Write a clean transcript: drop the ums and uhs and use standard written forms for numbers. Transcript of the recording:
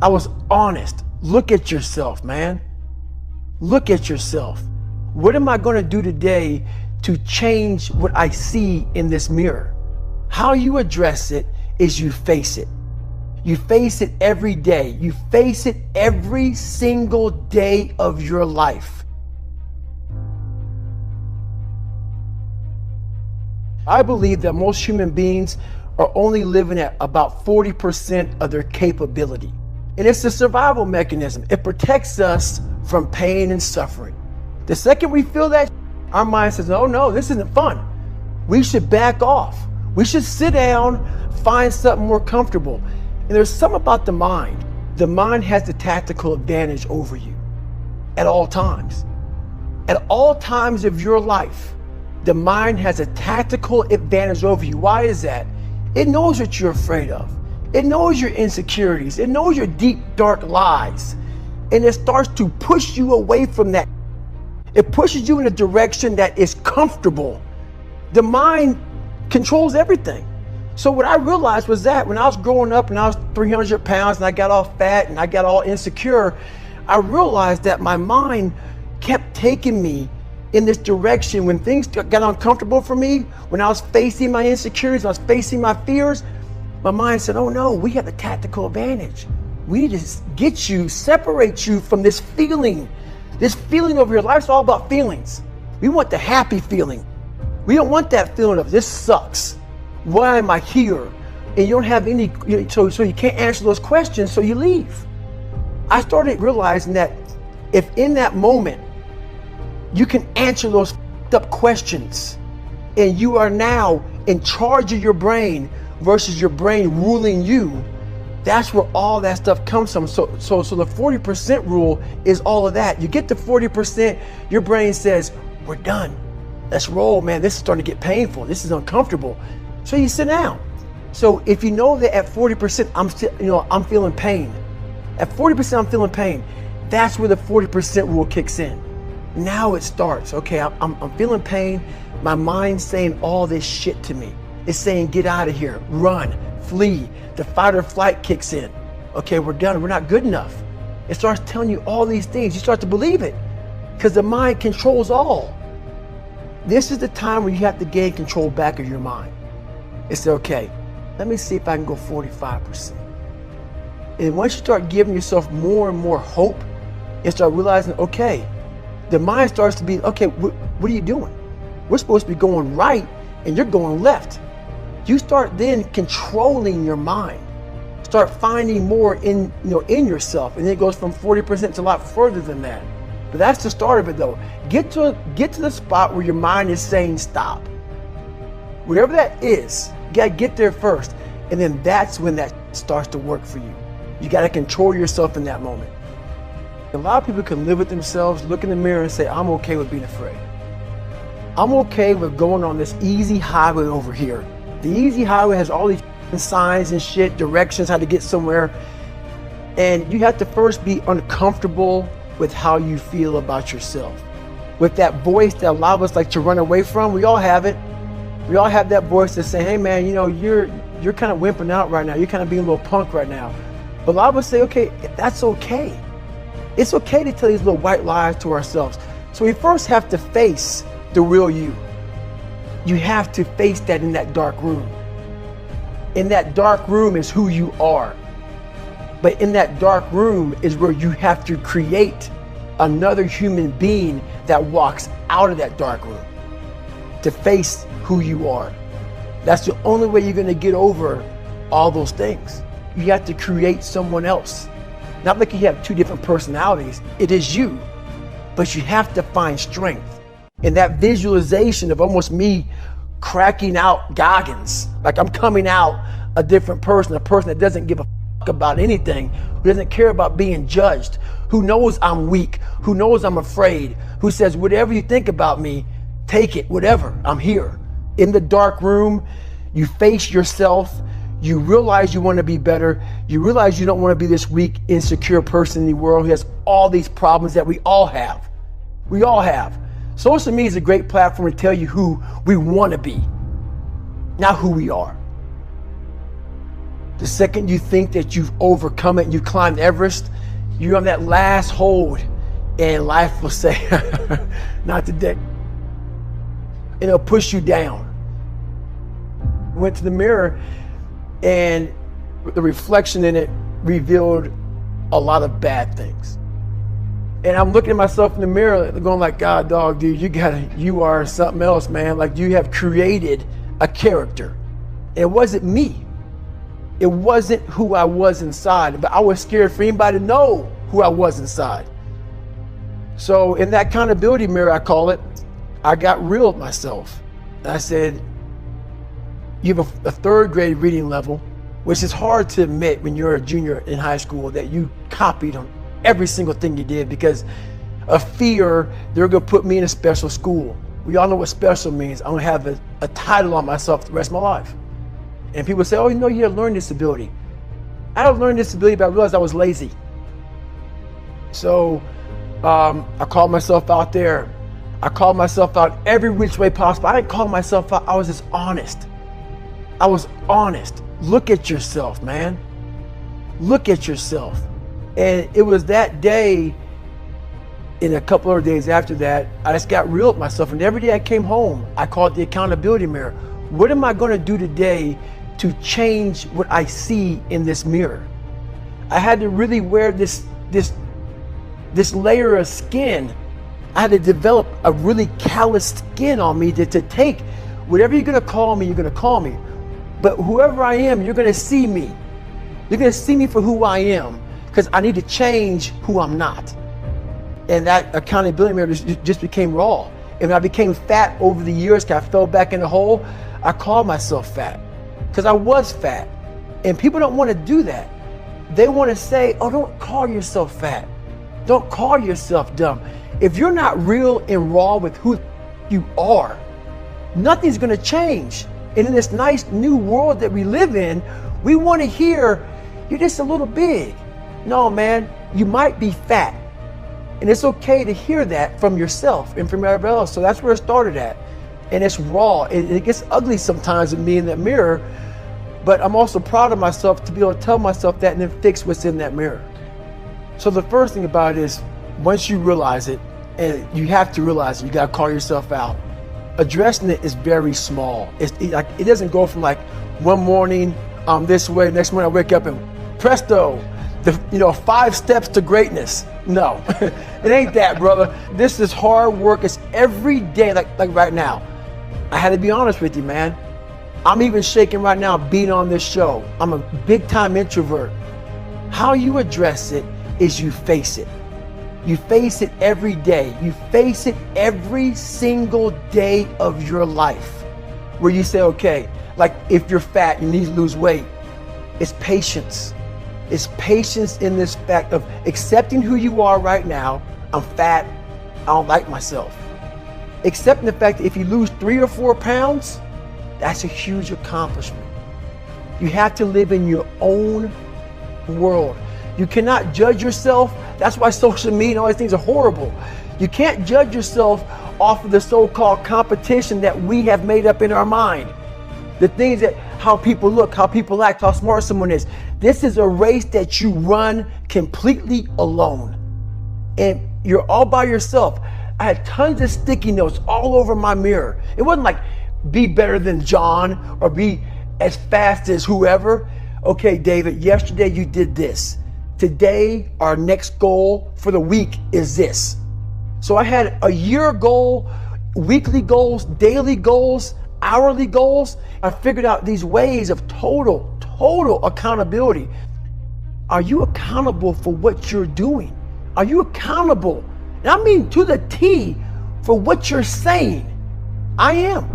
I was honest. Look at yourself, man. Look at yourself. What am I going to do today to change what I see in this mirror? How you address it is you face it. You face it every day. You face it every single day of your life. I believe that most human beings are only living at about 40% of their capability. And it's a survival mechanism. It protects us from pain and suffering. The second we feel that, our mind says, oh no, this isn't fun. We should back off. We should sit down, find something more comfortable. And there's something about the mind. The mind has the tactical advantage over you at all times. At all times of your life, the mind has a tactical advantage over you. Why is that? It knows what you're afraid of. It knows your insecurities. It knows your deep, dark lies. And it starts to push you away from that. It pushes you in a direction that is comfortable. The mind controls everything. So what I realized was that when I was growing up and I was 300 pounds and I got all fat and I got all insecure, I realized that my mind kept taking me in this direction. When things got uncomfortable for me, when I was facing my insecurities, when I was facing my fears, my mind said, oh no, we have the tactical advantage. We need to get you, separate you from this feeling. This feeling of your life's all about feelings. We want the happy feeling. We don't want that feeling of this sucks. Why am I here? And you don't have any, so you can't answer those questions, so you leave. I started realizing that if in that moment you can answer those up questions and you are now in charge of your brain versus your brain ruling you, that's where all that stuff comes from. So the 40% rule is all of that. You get to 40%, your brain says, we're done. Let's roll, man. This is starting to get painful. This is uncomfortable. So you sit down. So if you know that at 40%, I'm feeling pain. At 40%, I'm feeling pain. That's where the 40% rule kicks in. Now it starts. Okay, I'm feeling pain. My mind's saying all this shit to me. It's saying, get out of here, run, flee. The fight or flight kicks in. Okay, we're done. We're not good enough. It starts telling you all these things. You start to believe it because the mind controls all. This is the time where you have to gain control back of your mind. It's okay, let me see if I can go 45%. And once you start giving yourself more and more hope and start realizing, okay, the mind starts to be, okay, what are you doing? We're supposed to be going right and you're going left. You start then controlling your mind. Start finding more in yourself, and then it goes from 40% to a lot further than that. But that's the start of it though. Get to the spot where your mind is saying stop. Whatever that is, you gotta get there first. And then that's when that starts to work for you. You gotta control yourself in that moment. A lot of people can live with themselves, look in the mirror and say, I'm okay with being afraid. I'm okay with going on this easy highway over here. The easy highway has all these signs and shit, directions, how to get somewhere. And you have to first be uncomfortable with how you feel about yourself. With that voice that a lot of us like to run away from, we all have it. We all have that voice that's saying, hey man, you're kind of wimping out right now. You're kind of being a little punk right now. But a lot of us say, okay, that's okay. It's okay to tell these little white lies to ourselves. So we first have to face the real you. You have to face that in that dark room. In that dark room is who you are. But in that dark room is where you have to create another human being that walks out of that dark room to face who you are. That's the only way you're going to get over all those things. You have to create someone else. Not like you have two different personalities. It is you. But you have to find strength. And that visualization of almost me cracking out Goggins, like I'm coming out a different person, a person that doesn't give a fuck about anything, who doesn't care about being judged, who knows I'm weak, who knows I'm afraid, who says, whatever you think about me, take it, whatever, I'm here. In the dark room, you face yourself, you realize you want to be better, you realize you don't want to be this weak, insecure person in the world who has all these problems that we all have. We all have. Social media is a great platform to tell you who we want to be, not who we are. The second you think that you've overcome it, you climbed Everest, you're on that last hold, and life will say, not today. And it'll push you down. Went to the mirror, and the reflection in it revealed a lot of bad things. And I'm looking at myself in the mirror going like, God, dog, dude, you are something else, man. Like, you have created a character. It wasn't me. It wasn't who I was inside, but I was scared for anybody to know who I was inside. So in that accountability mirror, I call it, I got real with myself. And I said, you have a third grade reading level, which is hard to admit when you're a junior in high school that you copied on every single thing you did because of fear they're gonna put me in a special school. We all know what special means. I'm gonna have a title on myself the rest of my life. And people say, oh, you know, you have a learning disability. I had a learning disability, but I realized I was lazy. So I called myself out there. I called myself out every which way possible. I didn't call myself out, I was just honest. I was honest. Look at yourself, man. Look at yourself. And it was that day, in a couple of days after that, I just got real with myself. And every day I came home, I called the accountability mirror. What am I gonna do today to change what I see in this mirror? I had to really wear this layer of skin. I had to develop a really calloused skin on me to take whatever you're gonna call me, you're gonna call me. But whoever I am, you're gonna see me. You're gonna see me for who I am, because I need to change who I'm not. And that accountability mirror just became raw. And when I became fat over the years, because I fell back in the hole, I called myself fat, because I was fat. And people don't want to do that. They want to say, oh, don't call yourself fat. Don't call yourself dumb. If you're not real and raw with who you are, nothing's gonna change. And in this nice new world that we live in, we want to hear, you're just a little big. No, man, you might be fat. And it's okay to hear that from yourself and from everybody else. So that's where it started at. And it's raw. It gets ugly sometimes with me in that mirror, but I'm also proud of myself to be able to tell myself that and then fix what's in that mirror. So the first thing about it is, once you realize it, and you have to realize it, you got to call yourself out. Addressing it is very small. It doesn't go from like one morning I'm this way, next morning I wake up and presto, 5 steps to greatness. No, it ain't that, brother. This is hard work. It's every day, like right now. I had to be honest with you, man. I'm even shaking right now being on this show. I'm a big time introvert. How you address it is you face it. You face it every day. You face it every single day of your life, where you say, okay, like if you're fat, you need to lose weight. It's patience. It's patience in this fact of accepting who you are right now. I'm fat. I don't like myself. Accepting the fact that if you lose 3 or 4 pounds, that's a huge accomplishment. You have to live in your own world. You cannot judge yourself. That's why social media and all these things are horrible. You can't judge yourself off of the so-called competition that we have made up in our mind. The things that, how people look, how people act, how smart someone is. This is a race that you run completely alone. And you're all by yourself. I had tons of sticky notes all over my mirror. It wasn't like, be better than John or be as fast as whoever. Okay, David, yesterday you did this. Today, our next goal for the week is this. So I had a year goal, weekly goals, daily goals, hourly goals. I figured out these ways of total accountability. Are you accountable for what you're doing? Are you accountable? And I mean to the T for what you're saying. I am.